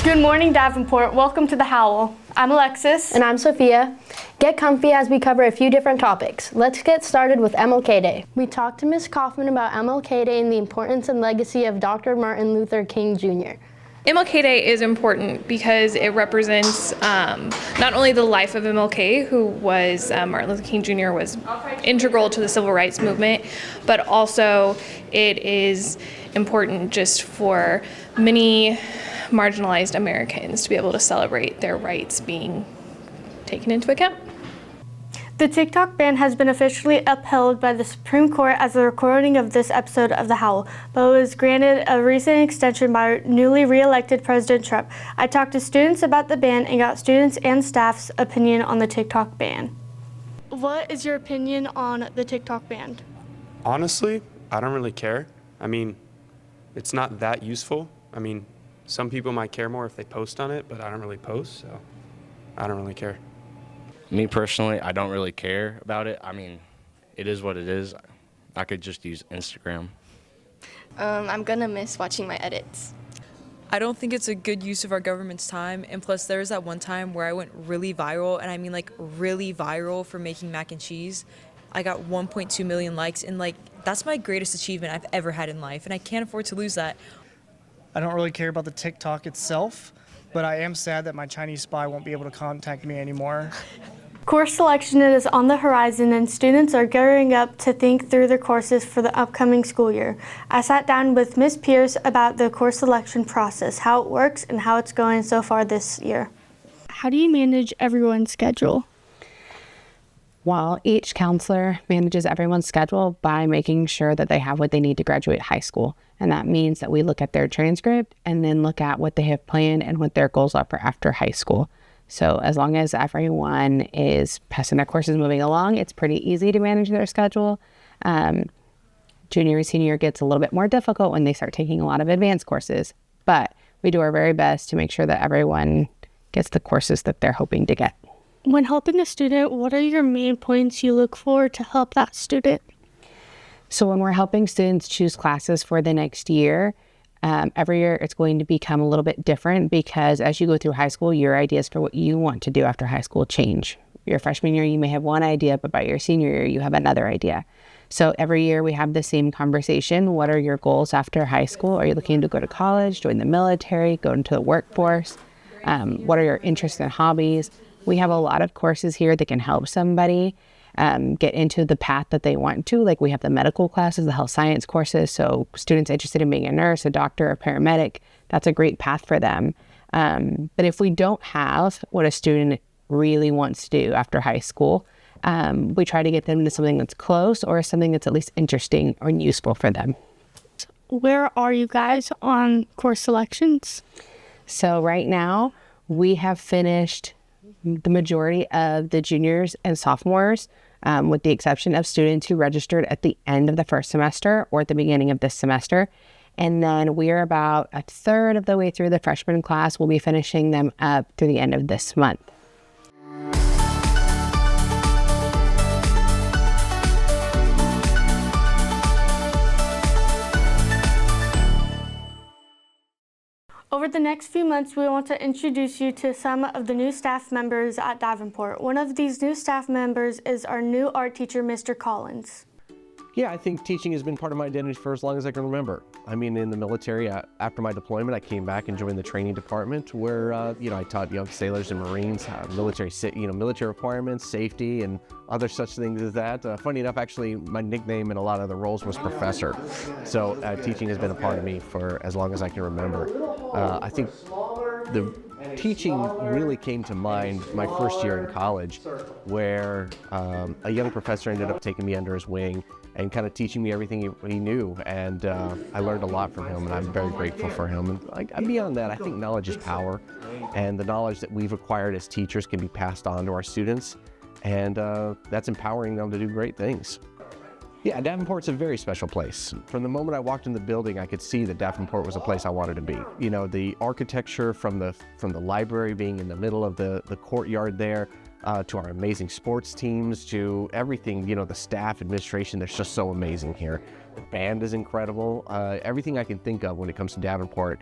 Good morning, Davenport. Welcome to the HOWL. I'm Alexis. And I'm Sophia. Get comfy as we cover a few different topics. Let's get started with MLK Day. We talked to Ms. Kaufman about MLK Day and the importance and legacy of Dr. Martin Luther King Jr. MLK Day is important because it represents not only the life of MLK, who was Martin Luther King Jr. was integral to the civil rights movement, but also it is important just for many marginalized Americans to be able to celebrate their rights being taken into account. The TikTok ban has been officially upheld by the Supreme Court as the recording of this episode of the HOWL, but it was granted a recent extension by newly re-elected President Trump. I talked to students about the ban and got students and staff's opinion on the TikTok ban. What is your opinion on the TikTok ban? Honestly, I don't really care. I mean, it's not that useful. I mean, some people might care more if they post on it, but I don't really post, so I don't really care. Me personally, I don't really care about it. I mean, it is what it is. I could just use Instagram. I'm gonna miss watching my edits. I don't think it's a good use of our government's time, and plus there was that one time where I went really viral, and I mean like really viral for making mac and cheese. I got 1.2 million likes, and like that's my greatest achievement I've ever had in life, and I can't afford to lose that. I don't really care about the TikTok itself, but I am sad that my Chinese spy won't be able to contact me anymore. Course selection is on the horizon and students are gearing up to think through their courses for the upcoming school year. I sat down with Ms. Pierce about the course selection process, how it works, and how it's going so far this year. How do you manage everyone's schedule? Well, each counselor manages everyone's schedule by making sure that they have what they need to graduate high school. And that means that we look at their transcript and then look at what they have planned and what their goals are for after high school. So as long as everyone is passing their courses, moving along, it's pretty easy to manage their schedule. Junior and senior gets a little bit more difficult when they start taking a lot of advanced courses, but we do our very best to make sure that everyone gets the courses that they're hoping to get. When helping a student, what are your main points you look for to help that student? So when we're helping students choose classes for the next year, every year it's going to become a little bit different because as you go through high school, your ideas for what you want to do after high school change. Your freshman year, you may have one idea, but by your senior year, you have another idea. So every year we have the same conversation. What are your goals after high school? Are you looking to go to college, join the military, go into the workforce? What are your interests and hobbies? We have a lot of courses here that can help somebody get into the path that they want to. Like we have the medical classes, the health science courses. So students interested in being a nurse, a doctor, a paramedic, that's a great path for them. But if we don't have what a student really wants to do after high school, we try to get them to something that's close or something that's at least interesting or useful for them. Where are you guys on course selections? So right now we have finished the majority of the juniors and sophomores, with the exception of students who registered at the end of the first semester or at the beginning of this semester. And then we are about a third of the way through the freshman class. We'll be finishing them up through the end of this month. Over the next few months, we want to introduce you to some of the new staff members at Davenport. One of these new staff members is our new art teacher, Mr. Collins. Yeah, I think teaching has been part of my identity for as long as I can remember. I mean, in the military, after my deployment, I came back and joined the training department where, I taught young sailors and Marines military requirements, safety, and other such things as that. Funny enough, actually, my nickname in a lot of the roles was professor. So teaching has been a part of me for as long as I can remember. I think the teaching really came to mind my first year in college, where a young professor ended up taking me under his wing and kind of teaching me everything he knew, and I learned a lot from him, and I'm very grateful for him. And beyond that, I think knowledge is power, and the knowledge that we've acquired as teachers can be passed on to our students, and that's empowering them to do great things. Yeah, Davenport's a very special place. From the moment I walked in the building, I could see that Davenport was a place I wanted to be. You know, the architecture from the library being in the middle of the courtyard there, to our amazing sports teams, to everything, the staff, administration, they're just so amazing here. The band is incredible. Everything I can think of when it comes to Davenport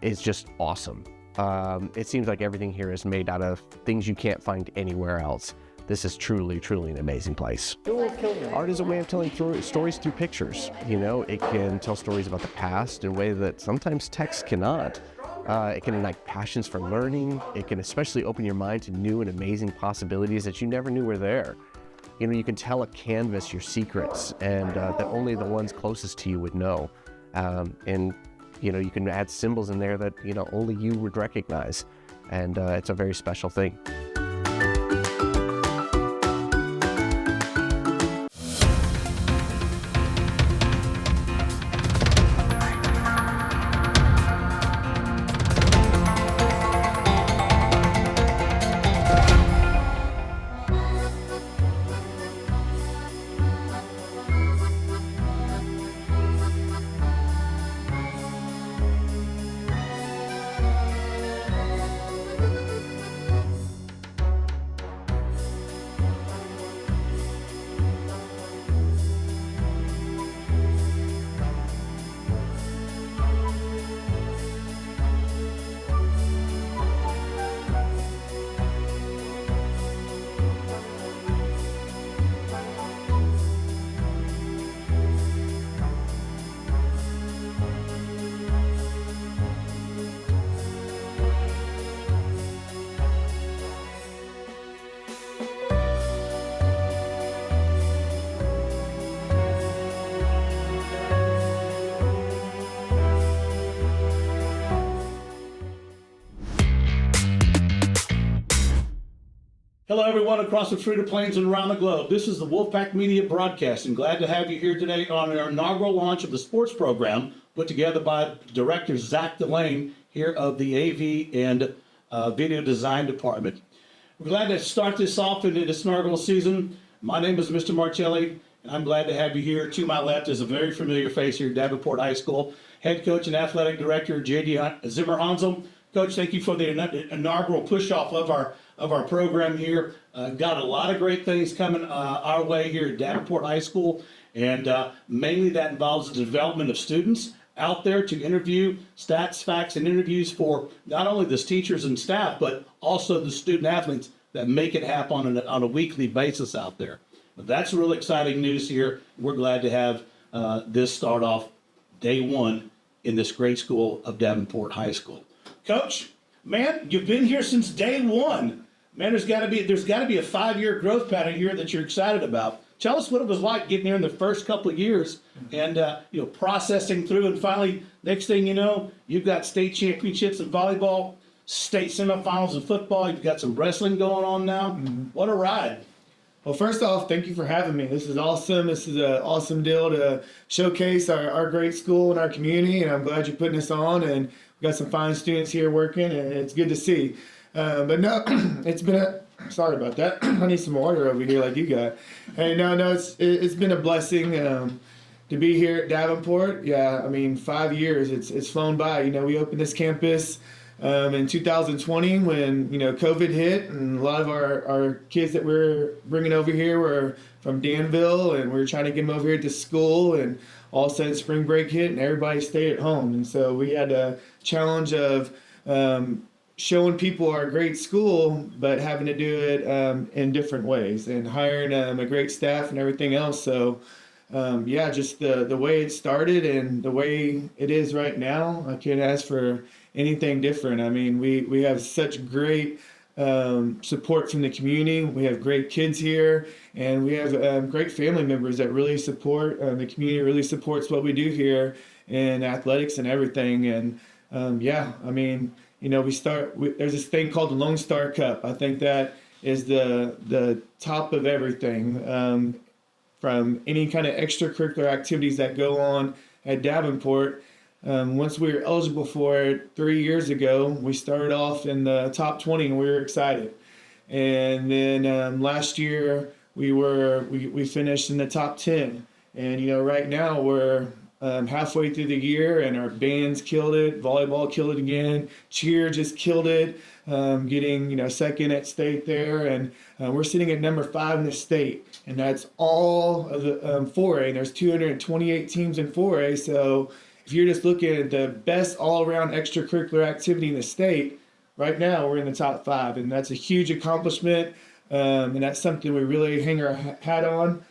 is just awesome. It seems like everything here is made out of things you can't find anywhere else. This is truly, truly an amazing place. Art is a way of telling stories through pictures. You know, it can tell stories about the past in a way that sometimes text cannot. It can ignite passions for learning. It can especially open your mind to new and amazing possibilities that you never knew were there. You know, you can tell a canvas your secrets and that only the ones closest to you would know. And, you know, you can add symbols in there that, you know, only you would recognize. And it's a very special thing. Hello, everyone across the Freda Plains and around the globe. This is the Wolfpack Media Broadcasting. Glad to have you here today on our inaugural launch of the sports program put together by Director Zach Delane here of the AV and Video Design Department. We're glad to start this off in this inaugural season. My name is Mr. Marcelli, and I'm glad to have you here. To my left is a very familiar face here at Davenport High School, Head Coach and Athletic Director J.D. Zimmer-Hansel. Coach, thank you for the inaugural push-off of our program here. Got a lot of great things coming our way here at Davenport High School, and mainly that involves the development of students out there to interview stats, facts, and interviews for not only the teachers and staff, but also the student athletes that make it happen on a weekly basis out there. But that's really exciting news here. We're glad to have this start off day one in this great school of Davenport High School. Coach, man, you've been here since day one. Man, there's got to be a 5-year growth pattern here that you're excited about. Tell us what it was like getting here in the first couple of years and processing through, and finally, next thing you know, you've got state championships in volleyball, state semifinals in football. You've got some wrestling going on now. What a ride! Well, first off, thank you for having me. This is awesome. This is an awesome deal to showcase our great school and our community, and I'm glad you're putting this on. And we've got some fine students here working, and it's good to see. But no, it's been sorry about that. I need some water over here like you got. Hey, no, it's been a blessing to be here at Davenport. Yeah, I mean, 5 years, it's flown by. You know, we opened this campus in 2020 when, COVID hit, and a lot of our kids that we're bringing over here were from Danville, and we were trying to get them over here to school, and all of a sudden spring break hit and everybody stayed at home. And so we had a challenge of showing people our great school, but having to do it in different ways, and hiring a great staff and everything else. So just the way it started and the way it is right now, I can't ask for anything different. I mean, we have such great support from the community. We have great kids here, and we have great family members that really support. The community really supports what we do here in athletics and everything. And I mean, there's this thing called the Lone Star Cup. I think that is the top of everything, from any kind of extracurricular activities that go on at Davenport. Once we were eligible for it 3 years ago, we started off in the top 20, and we were excited. And then last year we finished in the top 10. And right now we're halfway through the year, and our bands killed it, volleyball killed it again, cheer just killed it, getting second at state there, and we're sitting at number 5 in the state, and that's all of the 4A. And there's 228 teams in 4A, so if you're just looking at the best all-around extracurricular activity in the state, right now we're in the top 5, and that's a huge accomplishment. And that's something we really hang our hat on,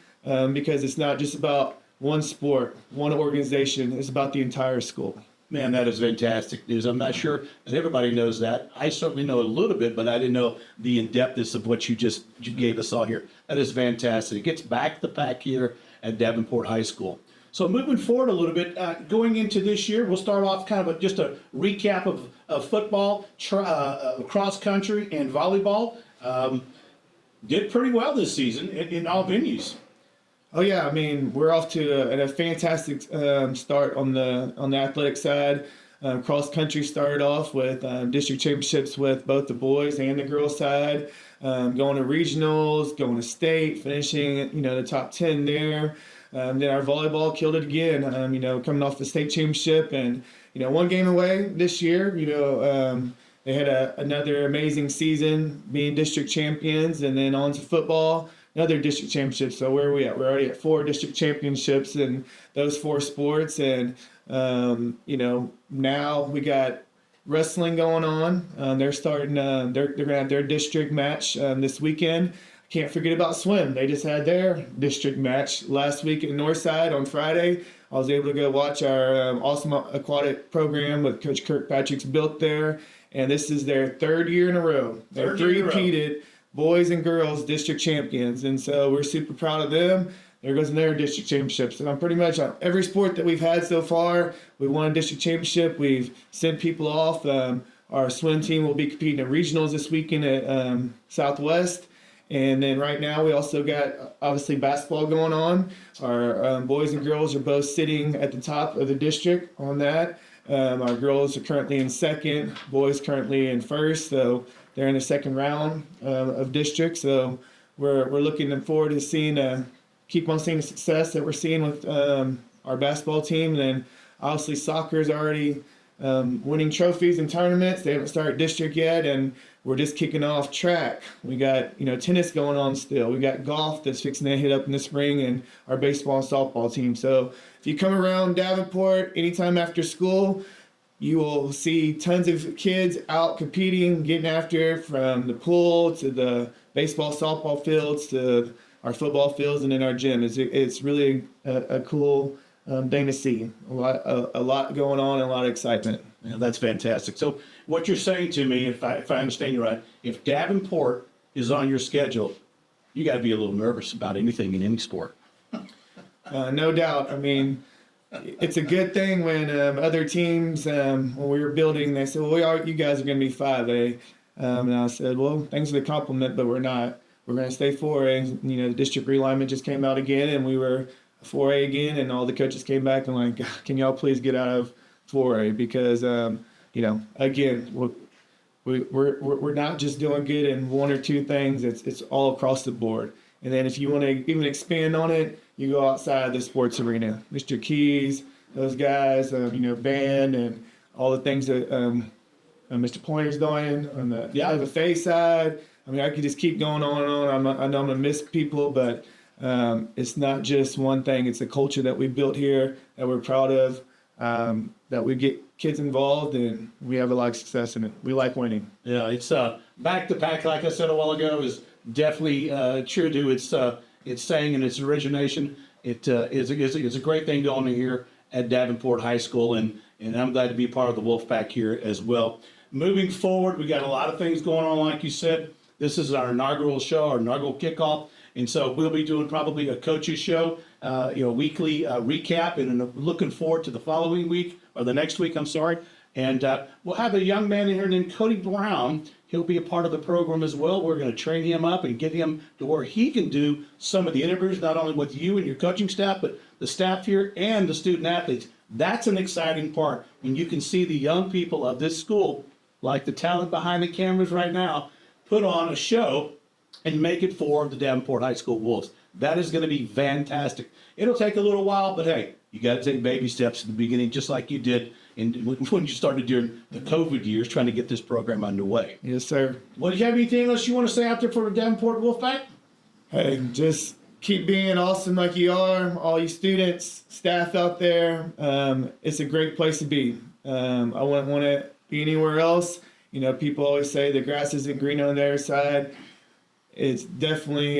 because it's not just about one sport, one organization. It's about the entire school. Man, that is fantastic news. I'm not sure that everybody knows that. I certainly know a little bit, but I didn't know the in-depthness of what you gave us all here. That is fantastic. It gets back the pack here at Davenport High School. So moving forward a little bit, going into this year, we'll start off kind of just a recap of football, cross country, and volleyball. Did pretty well this season in all venues. Oh yeah, I mean we're off to a fantastic start on the athletic side. Cross country started off with district championships with both the boys and the girls side. Going to regionals, going to state, finishing the top 10 there. Then our volleyball killed it again. Coming off the state championship and one game away this year. They had another amazing season, being district champions, and then on to football. Another district championship. So where are we at? We're already at 4 district championships in those 4 sports, and now we got wrestling going on. They're starting. They're going to have their district match this weekend. Can't forget about swim. They just had their district match last week at Northside on Friday. I was able to go watch our awesome aquatic program with Coach Kirkpatrick's built there, and this is their 3rd year in a row. They're three-peated boys and girls district champions, and so we're super proud of them. There goes their district championships, and I'm pretty much on every sport that we've had so far. We won a district championship. We've sent people off. Our swim team will be competing in regionals this weekend at Southwest, and then right now we also got obviously basketball going on. Our boys and girls are both sitting at the top of the district on that. Our girls are currently in 2nd, boys currently in 1st, so they're in the 2nd round of district. So we're looking forward to keep on seeing the success that we're seeing with our basketball team. And then obviously soccer is already winning trophies and tournaments. They haven't started district yet, and we're just kicking off track. We got tennis going on still. We got golf that's fixing to hit up in the spring, and our baseball and softball team. So if you come around Davenport anytime after school, you will see tons of kids out competing, getting after it, from the pool to the baseball, softball fields to our football fields and in our gym. It's really a cool thing to see. A lot going on and a lot of excitement. Yeah, that's fantastic. So what you're saying to me, if I understand you right, if Davenport is on your schedule, you got to be a little nervous about anything in any sport. No doubt. I mean, it's a good thing when other teams, when we were building, they said, well, you guys are going to be 5A. And I said, well, thanks for the compliment, but we're not. We're going to stay 4A. The district realignment just came out again, and we were 4A again, and all the coaches came back and like, can y'all please get out of 4A? Because, again, we're not just doing good in 1 or 2 things. It's all across the board. And then if you want to even expand on it, you go outside the sports arena. Mr. Keys, those guys, band, and all the things that Mr. Pointer's doing on the face side. I mean, I could just keep going on and on. I know I'm going to miss people, but it's not just one thing. It's a culture that we built here that we're proud of, that we get kids involved, and we have a lot of success in it. We like winning. Yeah, it's back to back, like I said a while ago, is definitely true to its saying and its origination. It is a great thing going on here at Davenport High School, and I'm glad to be part of the Wolfpack here as well. Moving forward, we got a lot of things going on, like you said. This is our inaugural show, our inaugural kickoff, and so we'll be doing probably a coaches show, weekly recap, and looking forward to the following week, or the next week, I'm sorry. And we'll have a young man in here named Cody Brown. He'll be a part of the program as well. We're going to train him up and get him to where he can do some of the interviews, not only with you and your coaching staff, but the staff here and the student athletes. That's an exciting part, when you can see the young people of this school, like the talent behind the cameras right now, put on a show and make it for the Davenport High School Wolves. That is going to be fantastic. It'll take a little while, but hey, you got to take baby steps in the beginning, just like you did when you started during the COVID years, trying to get this program underway. Yes, sir. Well, do you have anything else you want to say out there for the Davenport Wolfpack? Hey, just keep being awesome like you are, all you students, staff out there. It's a great place to be. I wouldn't want to be anywhere else. You know, people always say the grass isn't green on the other side. It's definitely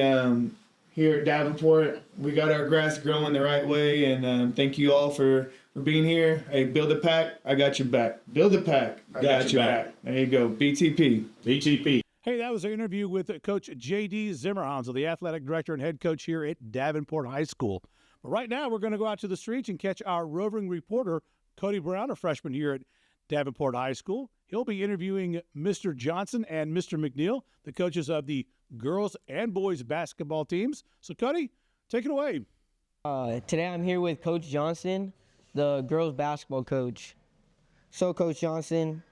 here at Davenport, we got our grass growing the right way, and thank you all for being here. Hey, build a pack, I got your back. Build a pack, I got your back. There you go, BTP. BTP. Hey, that was an interview with Coach J.D. Zimmerhans, the athletic director and head coach here at Davenport High School. But right now, we're going to go out to the streets and catch our roving reporter, Cody Brown, a freshman here at Davenport High School. He'll be interviewing Mr. Johnson and Mr. McNeil, the coaches of the girls and boys basketball teams. So, Cody, take it away. Today I'm here with Coach Johnson, the girls basketball coach. So, Coach Johnson,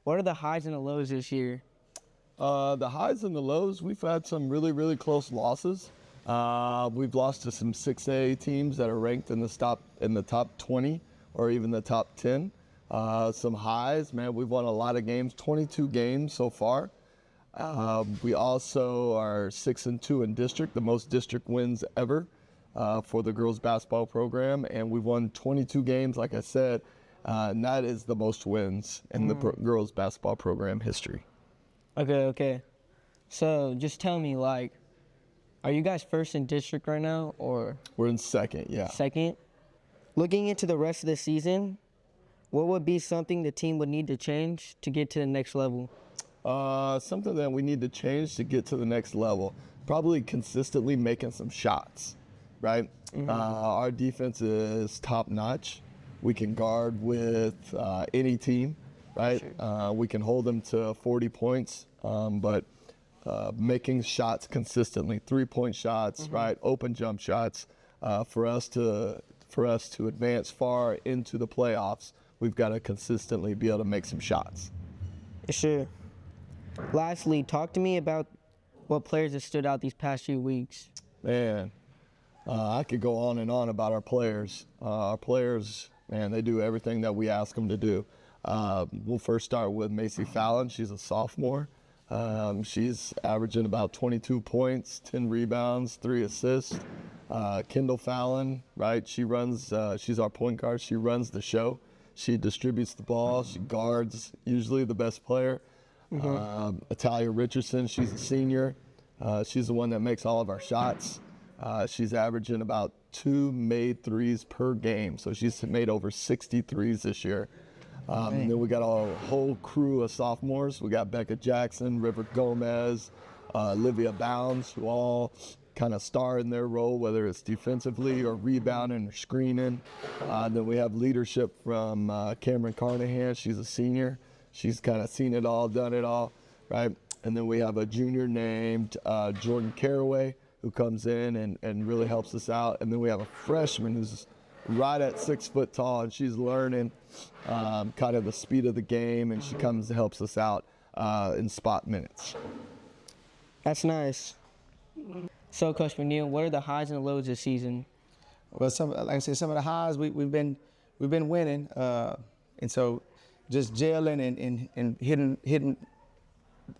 what are the highs and the lows this year? The highs and the lows, we've had some really, really close losses. We've lost to some 6A teams that are ranked in the top 20 or even the top 10. Some highs, man, we've won a lot of games, 22 games so far. We also are 6-2 in district, the most district wins ever for the girls basketball program. And we've won 22 games, like I said, and that is the most wins in the girls basketball program history. Okay. So just tell me, like, are you guys first in district right now, or? We're in second, yeah. Second? Looking into the rest of the season, what would be something the team would need to change to get to the next level? Something that we need to change to get to the next level, probably consistently making some shots, right? Our defense is top notch. We can guard with any team, right? Sure. We can hold them to 40 points, but making shots consistently, 3-point shots, right? Open jump shots, for us to advance far into the playoffs, we've got to consistently be able to make some shots. Sure. Lastly, talk to me about what players have stood out these past few weeks. Man, I could go on and on about our players. Our players, man, they do everything that we ask them to do. We'll first start with Macy Fallon. She's a sophomore. She's averaging about 22 points, 10 rebounds, 3 assists. Kendall Fallon, right? She's our point guard. She runs the show. She distributes the ball. She guards, usually the best player. Italia Richardson, she's a senior. She's the one that makes all of our shots. She's averaging about 2 made threes per game. So she's made over 60 threes this year. And then we got a whole crew of sophomores. We got Becca Jackson, River Gomez, Olivia Bounds, who all kind of star in their role, whether it's defensively or rebounding or screening. Then we have leadership from Cameron Carnahan. She's a senior. She's kind of seen it all, done it all, right? And then we have a junior named Jordan Caraway, who comes in and really helps us out. And then we have a freshman who's right at 6 foot tall, and she's learning kind of the speed of the game, and she comes and helps us out in spot minutes. That's nice. So, Coach McNeil, what are the highs and the lows this season? Well, like I said, some of the highs we've been winning, and so just gelling and hitting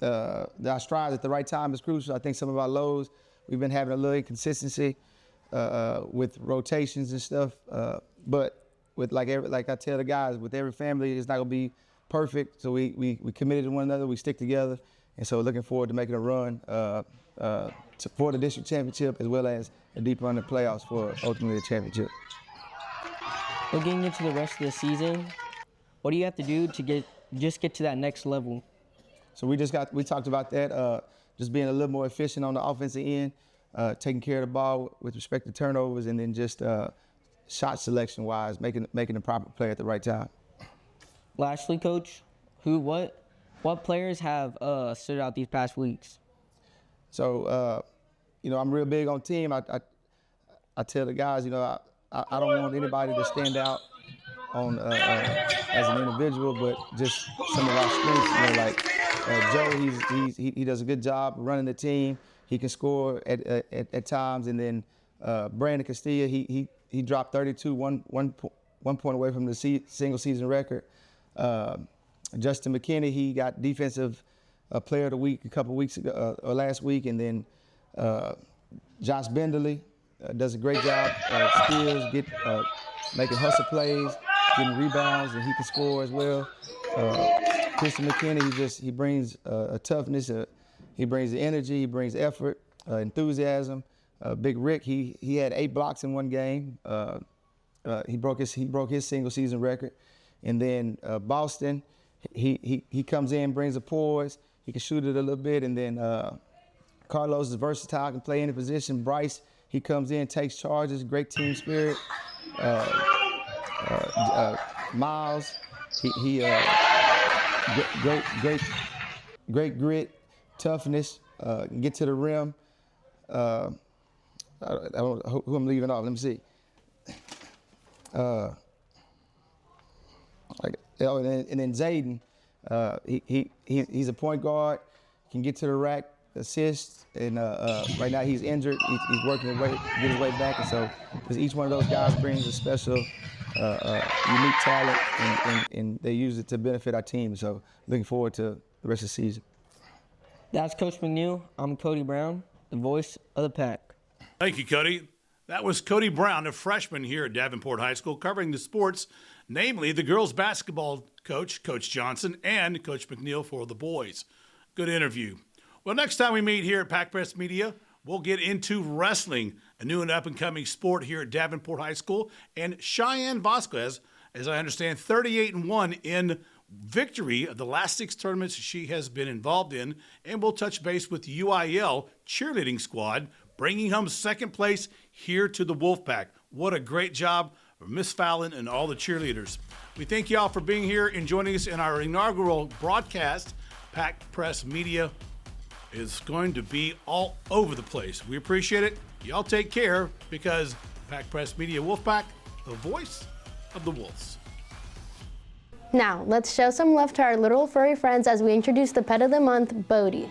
our strides at the right time is crucial. I think some of our lows, we've been having a little inconsistency with rotations and stuff, but with like I tell the guys, with every family, it's not gonna be perfect. So we committed to one another, we stick together, and so looking forward to making a run for the district championship, as well as a deep run in the playoffs for ultimately the championship. Looking into the rest of the season, what do you have to do to get to that next level? So we talked about that, just being a little more efficient on the offensive end, taking care of the ball with respect to turnovers, and then just shot selection wise, making the proper play at the right time. Lastly, Coach, what players have stood out these past weeks? So, I'm real big on team. I tell the guys, I don't want anybody to stand out on as an individual, but just some of our strengths. Like Joe, he does a good job running the team. He can score at times, and then Brandon Castilla, he dropped 32, one point away from the single season record. Justin McKinney, he got defensive player of the week a couple weeks ago, or last week, and then Josh Benderly does a great job, steals, making hustle plays, getting rebounds, and he can score as well. Christian McKinney, he brings a toughness, he brings the energy, he brings effort, enthusiasm. Big Rick, he had 8 blocks in one game. He broke his single season record. And then Boston, he comes in, brings a poise. He can shoot it a little bit. And then Carlos is versatile, can play any position. Bryce, he comes in, takes charges, great team spirit. Miles, great grit, toughness, get to the rim. I don't know who I'm leaving off. Let me see. And then Zayden, he's a point guard, can get to the rack, assist, and right now he's injured. He's working his way, get his way back, and so each one of those guys brings a special, unique talent, and they use it to benefit our team. So looking forward to the rest of the season. That's Coach McNeil. I'm Cody Brown, the voice of the Pack. Thank you, Cody. That was Cody Brown, a freshman here at Davenport High School, covering the sports, namely the girls basketball coach, Coach Johnson, and Coach McNeil for the boys. Good interview. Well, next time we meet here at Pack Press Media, we'll get into wrestling, a new and up-and-coming sport here at Davenport High School. And Cheyenne Vasquez, as I understand, 38-1 in victory of the last 6 tournaments she has been involved in. And we'll touch base with UIL cheerleading squad, bringing home second place here to the Wolfpack. What a great job for Miss Fallon and all the cheerleaders. We thank you all for being here and joining us in our inaugural broadcast. Pack Press Media is going to be all over the place. We appreciate it. Y'all take care, because Pack Press Media Wolfpack, the voice of the Wolves. Now, let's show some love to our little furry friends as we introduce the pet of the month, Bodhi.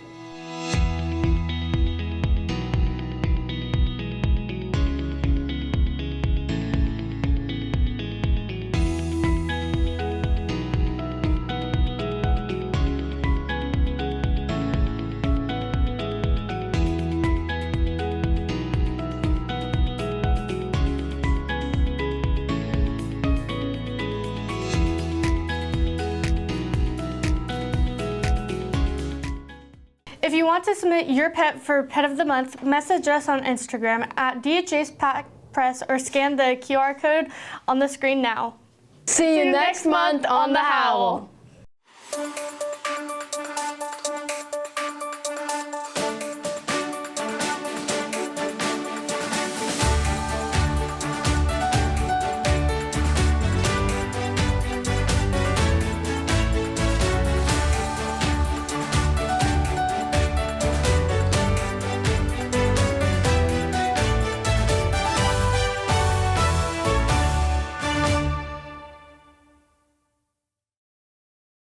If you want to submit your pet for Pet of the Month, message us on Instagram at DHA's Pack Press or scan the QR code on the screen now. See you next month on The Howl.